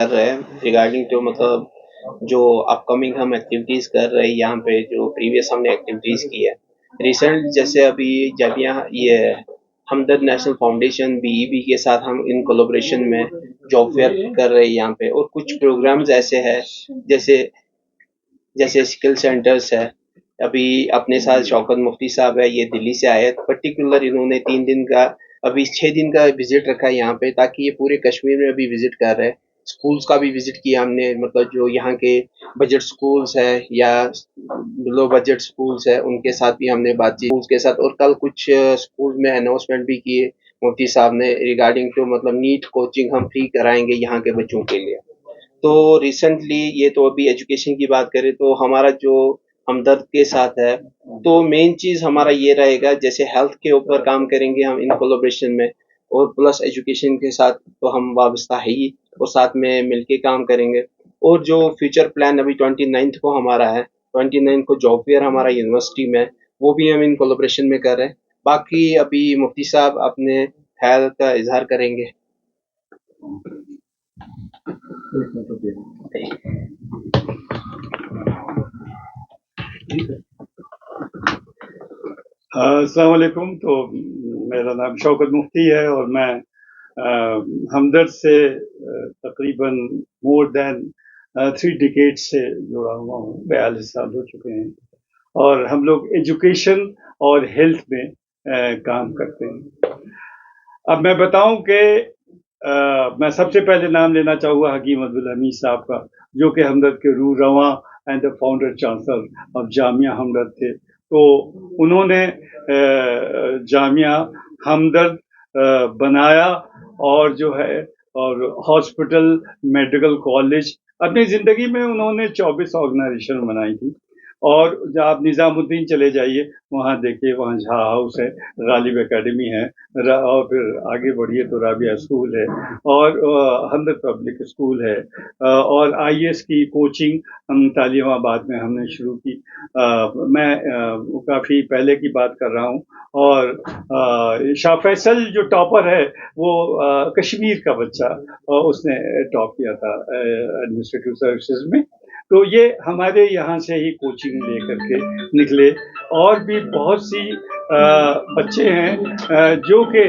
कर रहे हैं रिगार्डिंग टू मतलब जो अपकमिंग हम एक्टिविटीज कर रहे हैं यहाँ पे, जो प्रीवियस हमने एक्टिविटीज की है रिसेंट, जैसे अभी जब यहाँ ये हमदर्द नेशनल फाउंडेशन बीईबी के साथ हम इन कोलोब्रेशन में जॉब फेयर कर रहे हैं यहाँ पे, और कुछ प्रोग्राम्स ऐसे हैं जैसे जैसे स्किल सेंटर्स है। अभी अपने साथ शौकत मुफ्ती साहब है, ये दिल्ली से आए, पर्टिकुलर इन्होंने 3 दिन का, अभी 6 दिन का विजिट रखा है यहाँ पे, ताकि ये पूरे कश्मीर में अभी विजिट कर रहे हैं। स्कूल्स का भी विजिट किया हमने, मतलब जो यहाँ के बजट स्कूल्स है या लो बजट स्कूल्स है उनके साथ भी हमने बातचीत स्कूल्स के साथ, और कल कुछ स्कूल में अनाउंसमेंट भी किए मुफ्ती साहब ने रिगार्डिंग टू मतलब नीट कोचिंग हम फ्री कराएंगे यहाँ के बच्चों के लिए। तो रिसेंटली ये तो अभी एजुकेशन की बात करें तो हमारा जो हमदर्द के साथ है, तो मेन चीज हमारा ये रहेगा, जैसे हेल्थ के ऊपर काम करेंगे हम इन कोलोब्रेशन में, और प्लस एजुकेशन के साथ तो हम वाबस्ता है ही, और साथ में मिलके काम करेंगे। और जो फ्यूचर प्लान अभी 29th को हमारा है, 29 को जॉब फेयर हमारा यूनिवर्सिटी में, वो भी हम इन कोलोब्रेशन में कर रहे हैं। बाकी अभी मुफ्ती साहब अपने ख्याल का इजहार करेंगे। अस्सलाम वालेकुम। तो मेरा नाम शौकत मुफ्ती है और मैं हमदर्द से तकरीबन मोर देन 3 डिकेड से जुड़ा हुआ हूँ। 42 साल हो चुके हैं और हम लोग एजुकेशन और हेल्थ में काम करते हैं। अब मैं बताऊं कि मैं सबसे पहले नाम लेना चाहूँगा हकीम अब्दुल हमीद साहब का, जो कि हमदर्द के रूह रवां and the founder chancellor of Jamia Hamdard थे। तो उन्होंने जामिया हमदर्द बनाया और जो है और हॉस्पिटल, मेडिकल कॉलेज, अपनी ज़िंदगी में उन्होंने 24 ऑर्गेनाइजेशन बनाई थी। और जब आप निज़ामुद्दीन चले जाइए, वहाँ देखिए, वहाँ झा हाउस है, गालिब एकेडमी है, और फिर आगे बढ़िए तो राबिया स्कूल है और हमदर्द पब्लिक स्कूल है, और आईएएस की कोचिंग हम तालिमाबाद में हमने शुरू की। मैं काफ़ी पहले की बात कर रहा हूँ। और शाह फैसल जो टॉपर है वो कश्मीर का बच्चा, उसने टॉप किया था एडमिनिस्ट्रेटिव सर्विसेज में। तो ये हमारे यहाँ से ही कोचिंग लेकर के निकले। और भी बहुत सी बच्चे हैं जो कि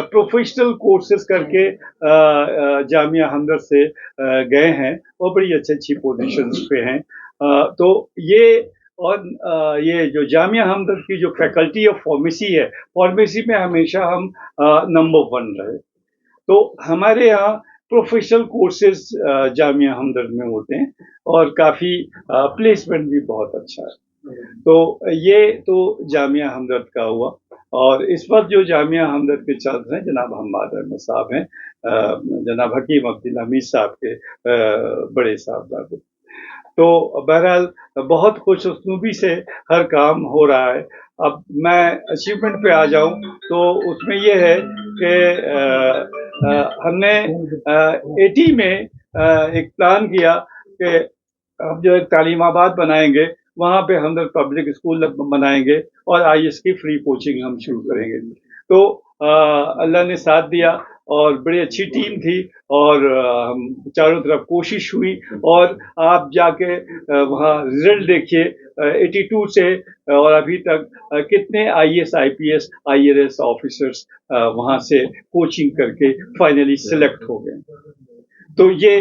प्रोफेशनल कोर्सेज करके जामिया हमदर्द से गए हैं और बड़ी अच्छी पोजीशंस पे हैं। तो ये और ये जो जामिया हमदर्द की जो फैकल्टी ऑफ फार्मेसी है, फार्मेसी में हमेशा हम नंबर 1 रहे। तो हमारे यहाँ प्रोफेशनल कोर्सेज जामिया हमदर्द में होते हैं और काफ़ी प्लेसमेंट भी बहुत अच्छा है। तो ये तो जामिया हमदर्द का हुआ। और इस वक्त जो जामिया हमदर्द के छात्र हैं जनाब हम्माद अहमद साहब हैं, जनाब हकीम अब्दुल हमीद साहब के बड़े साहबजादे। तो बहरहाल बहुत खुशउस्लूबी से हर काम हो रहा है। अब मैं अचीवमेंट पे आ जाऊं तो उसमें ये है कि हमने 80 में एक प्लान किया कि हम जो एक तालीमाबाद बनाएंगे, वहाँ पे हमदर्द पब्लिक स्कूल बनाएंगे और आईएएस की फ्री कोचिंग हम शुरू करेंगे। तो अल्लाह ने साथ दिया और बड़ी अच्छी टीम थी और हम चारों तरफ कोशिश हुई। और आप जाके वहाँ रिजल्ट देखिए 82 से और अभी तक कितने आईएएस, आईपीएस, आईआरएस ऑफिसर्स वहाँ से कोचिंग करके फाइनली सिलेक्ट हो गए। तो ये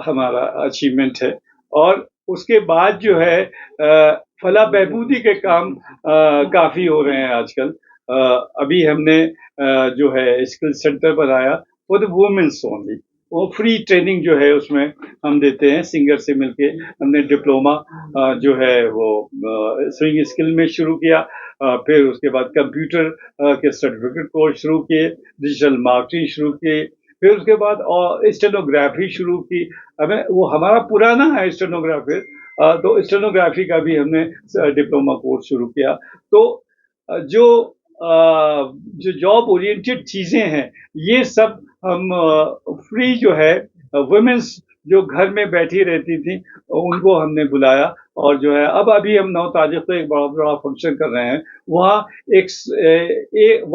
हमारा अचीवमेंट है। और उसके बाद जो है फलाह बहबूदी के काम काफ़ी हो रहे हैं आजकल। अभी हमने जो है स्किल सेंटर बनाया फॉर द वुमेन्स ओनली। वो फ्री ट्रेनिंग जो है उसमें हम देते हैं सिंगर से मिलके। हमने डिप्लोमा जो है वो स्विंग स्किल में शुरू किया, फिर उसके बाद कंप्यूटर के सर्टिफिकेट कोर्स शुरू किए, डिजिटल मार्केटिंग शुरू किए, फिर उसके बाद स्टेनोग्राफी शुरू की। हमें वो हमारा पुराना है स्टेनोग्राफी, तो स्टेनोग्राफी का भी हमने डिप्लोमा कोर्स शुरू किया। तो जो जो जॉब ओरिएंटेड चीज़ें हैं ये सब हम फ्री जो है वुमेन्स जो घर में बैठी रहती थी उनको हमने बुलाया। और जो है अब अभी हम 9 तारीख को एक बड़ा बड़ा फंक्शन कर रहे हैं। वहाँ एक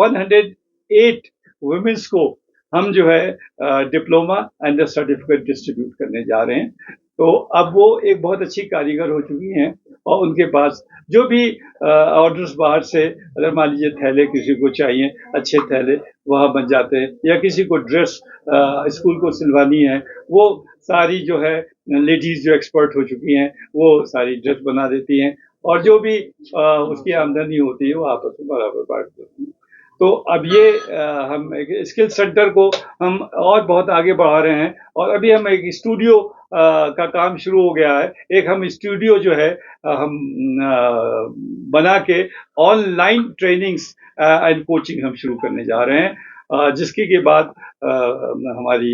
108 वुमेन्स को हम जो है diploma and the certificate distribute करने जा रहे हैं। तो अब वो एक बहुत अच्छी कारीगर हो चुकी हैं और उनके पास जो भी ऑर्डर्स बाहर से, अगर मान लीजिए थैले किसी को चाहिए, अच्छे थैले वहाँ बन जाते हैं, या किसी को ड्रेस स्कूल को सिलवानी है, वो सारी जो है लेडीज जो एक्सपर्ट हो चुकी हैं वो सारी ड्रेस बना देती हैं, और जो भी उसकी आमदनी होती है वो आपस में बराबर बांट देती हैं। तो अब ये हम एक स्किल सेंटर को हम और बहुत आगे बढ़ा रहे हैं, और अभी हम एक स्टूडियो का काम शुरू हो गया है। एक हम स्टूडियो जो है हम बना के ऑनलाइन ट्रेनिंग्स एंड कोचिंग हम शुरू करने जा रहे हैं, जिसके के बाद हमारी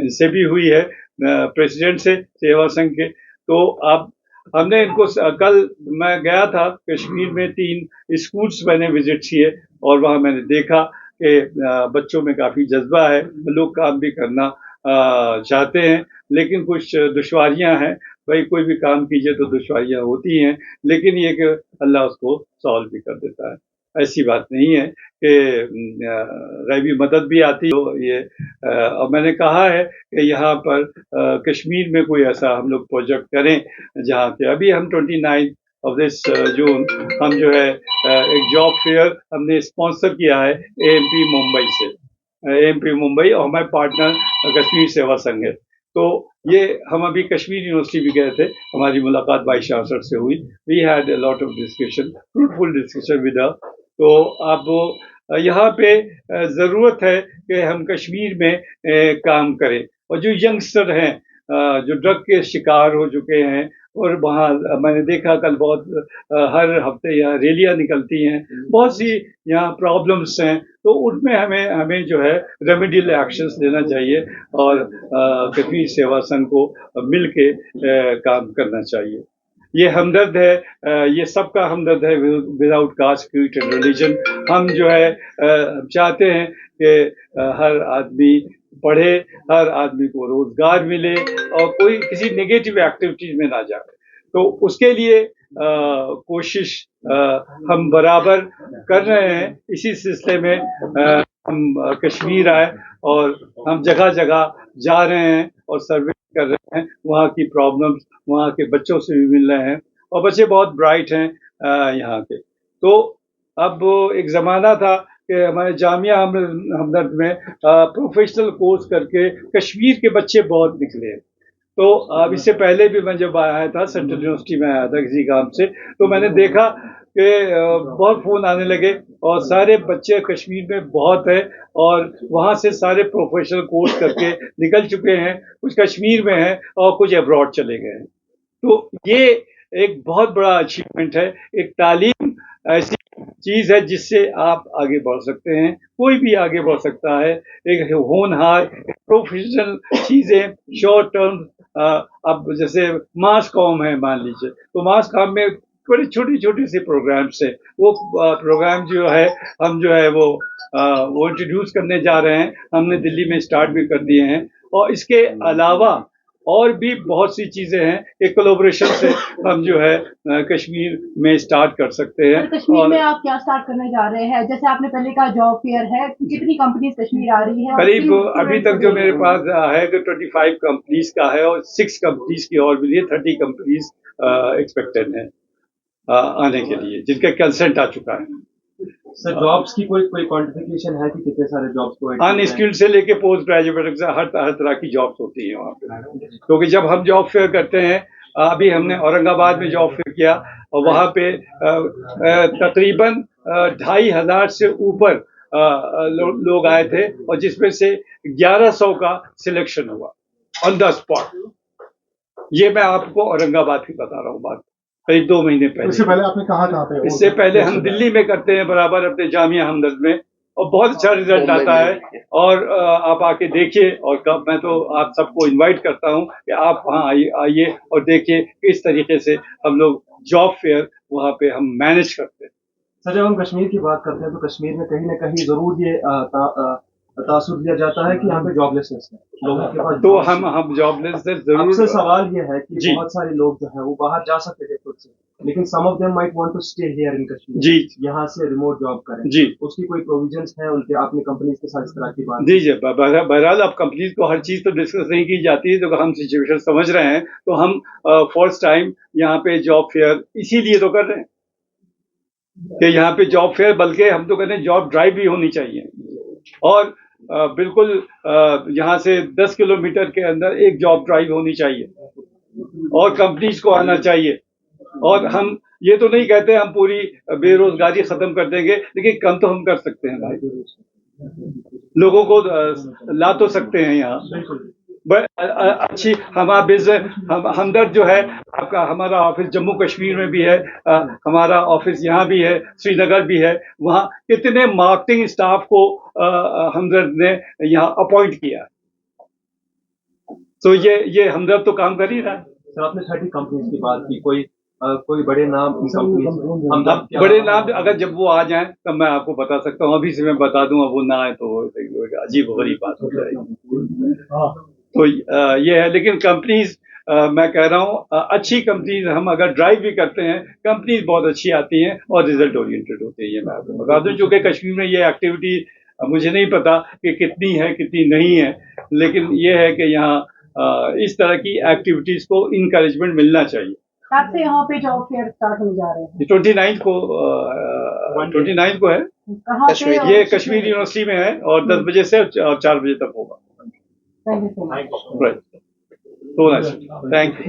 इनसे भी हुई है प्रेसिडेंट से, सेवा संघ के। तो अब हमने इनको कल मैं गया था कश्मीर में, 3 स्कूल्स मैंने विजिट किए, और वहाँ मैंने देखा कि बच्चों में काफ़ी जज्बा है, लोग काम भी करना चाहते हैं, लेकिन कुछ दुश्वारियां हैं। भाई कोई भी काम कीजिए तो दुश्वारियां होती हैं, लेकिन ये कि अल्लाह उसको सॉल्व भी कर देता है। ऐसी बात नहीं है कि गैबी मदद भी आती हो ये। और मैंने कहा है कि यहाँ पर कश्मीर में कोई ऐसा हम लोग प्रोजेक्ट करें जहाँ पे अभी हम 29 ऑफ दिस जून हम जो है एक जॉब फेयर हमने स्पॉन्सर किया है एएमपी मुंबई से, एएमपी मुंबई, और हमारे पार्टनर कश्मीर सेवा संघ है। तो ये हम अभी कश्मीर यूनिवर्सिटी भी गए थे, हमारी मुलाकात वाइस चांसलर से हुई। We had a lot of discussion, fruitful discussion with her. तो अब यहाँ पे ज़रूरत है कि हम कश्मीर में काम करें, और जो यंगस्टर हैं जो ड्रग के शिकार हो चुके हैं, और वहाँ मैंने देखा कल बहुत हर हफ्ते यहाँ रैलियाँ निकलती हैं, बहुत सी यहाँ प्रॉब्लम्स हैं, तो उनमें हमें जो है रेमेडियल एक्शंस लेना चाहिए, और कश्मीर सेवा संघ को मिल के काम करना चाहिए। ये हमदर्द है, ये सबका हमदर्द है, without caste creed and religion. हम जो है चाहते हैं कि हर आदमी पढ़े, हर आदमी को रोजगार मिले, और कोई किसी नेगेटिव एक्टिविटीज में ना जाए। तो उसके लिए कोशिश हम बराबर कर रहे हैं। इसी सिलसिले में हम कश्मीर आए, और हम जगह जगह जा रहे हैं और सर्वे कर रहे हैं, वहाँ की प्रॉब्लम्स, वहाँ के बच्चों से भी मिल रहे हैं, और बच्चे बहुत ब्राइट हैं यहाँ के। तो अब एक ज़माना था कि हमारे जामिया हमदर्द में प्रोफेशनल कोर्स करके कश्मीर के बच्चे बहुत निकले। तो अब इससे पहले भी मैं जब आया था, सेंट्रल यूनिवर्सिटी में आया था किसी काम से, तो मैंने देखा कि बहुत फ़ोन आने लगे, और सारे बच्चे कश्मीर में बहुत है, और वहाँ से सारे प्रोफेशनल कोर्स करके निकल चुके हैं, कुछ कश्मीर में हैं और कुछ अब्रॉड चले गए हैं। तो ये एक बहुत बड़ा अचीवमेंट है। एक तालीम ऐसी चीज है जिससे आप आगे बढ़ सकते हैं, कोई भी आगे बढ़ सकता है। एक होनहार प्रोफेशनल चीजें शॉर्ट टर्म, अब जैसे मास कॉम है मान लीजिए, तो मास कॉम में बड़ी छोटी छोटी सी प्रोग्राम्स है, वो प्रोग्राम जो है हम जो है वो इंट्रोड्यूस करने जा रहे हैं, हमने दिल्ली में स्टार्ट भी कर दिए हैं। और इसके अलावा और भी बहुत सी चीजें हैं, एक कोलैबोरेशन से हम जो है कश्मीर में स्टार्ट कर सकते हैं। कश्मीर में आप क्या स्टार्ट करने जा रहे हैं? जैसे आपने पहले कहा जॉब फेयर है, कितनी कंपनीज कश्मीर आ रही है? करीब अभी तक जो मेरे पास है कि 25 कंपनीज का है, और 6 कंपनीज की और मिली है, 30 कंपनीज एक्सपेक्टेड है आने के लिए, जिनका कंसेंट आ चुका है। सर जॉब्स की कोई क्वांटिफिकेशन है कि कितने सारे जॉब्स को अनस्किल्ड से लेके पोस्ट ग्रेजुएट से हर तरह की जॉब्स होती हैं वहाँ पे। क्योंकि जब हम जॉब फेयर करते हैं, अभी हमने औरंगाबाद में जॉब फेयर किया, और वहाँ पे तकरीबन 2,500 से ऊपर लोग आए थे, और जिसमें से 1100 का सिलेक्शन हुआ ऑन द स्पॉट। ये मैं आपको औरंगाबाद की बता रहा हूँ बात, करीब 2 महीने पहले। इससे पहले आपने कहा पे? इससे पहले हम दिल्ली में करते हैं बराबर अपने जामिया हमदर्द में, और बहुत अच्छा रिजल्ट आता है। और आप आके देखिए, और कब मैं तो आप सबको इनवाइट करता हूँ कि आप वहाँ आइए और देखिए किस तरीके से हम लोग जॉब फेयर वहाँ पे हम मैनेज करते हैं। सर जब हम कश्मीर की बात करते हैं तो कश्मीर में कहीं ना कहीं जरूर ये तासुर दिया जाता है कि यहाँ पे जॉबलेसनेस है, लोगों के पास। तो हम जॉबलेसनेस जरूर। आपसे सवाल ये है कि बहुत सारे लोग जो है वो बाहर जा सकते थे खुद से, लेकिन some of them might want to stay here in Kashmir, जी यहाँ से रिमोट जॉब करें, जी उसकी कोई प्रोविजंस है उनके, आपने कंपनीज के साथ इस तरह की बात? जी जी बहरहाल अब कंपनीज को हर चीज तो डिस्कस नहीं की जाती है, तो हम सिचुएशन समझ रहे हैं, तो हम फर्स्ट टाइम यहाँ पे जॉब फेयर इसीलिए तो कर रहे हैं कि यहाँ पे जॉब फेयर, बल्कि हम तो कहते हैं जॉब ड्राइव भी होनी चाहिए, और बिल्कुल यहाँ से 10 किलोमीटर के अंदर एक जॉब ड्राइव होनी चाहिए, और कंपनीज को आना चाहिए। और हम ये तो नहीं कहते हम पूरी बेरोजगारी खत्म कर देंगे, लेकिन कम तो हम कर सकते हैं भाई, लोगों को ला तो सकते हैं यहाँ। अच्छी हमारा बिजनेस हमदर्द जो है आपका, हमारा ऑफिस जम्मू कश्मीर में भी है, हमारा ऑफिस यहाँ भी है, श्रीनगर भी है, वहाँ कितने मार्केटिंग स्टाफ को हमदर्द ने यहाँ अपॉइंट किया, तो ये हमदर्द तो काम कर ही रहा है। सर आपने 30 कंपनीज की बात की, कोई बड़े नाम कंपनी, बड़े नाम अगर जब वो आ जाएं तब मैं आपको बता सकता हूँ, अभी से मैं बता दूंगा, वो ना आए तो अजीब गरीब बात हो जाएगी। तो ये है, लेकिन कंपनीज मैं कह रहा हूँ अच्छी कंपनीज, हम अगर ड्राइव भी करते हैं कंपनीज बहुत अच्छी आती हैं और रिजल्ट ओरिएंटेड होती है, ये मैं आपको बता दूं। चूंकि कश्मीर में ये एक्टिविटी मुझे नहीं पता कि कितनी है कितनी नहीं है, लेकिन ये है कि यहाँ इस तरह की एक्टिविटीज को इनकरेजमेंट मिलना चाहिए। आपसे यहाँ पे जॉब फेयर स्टार्ट होने जा रहे हैं 29 को है, कहाँ पे? ये कश्मीर यूनिवर्सिटी में है, और 10 बजे से और 4 बजे तक होगा। Thank you so much. Right, so nice, thank you.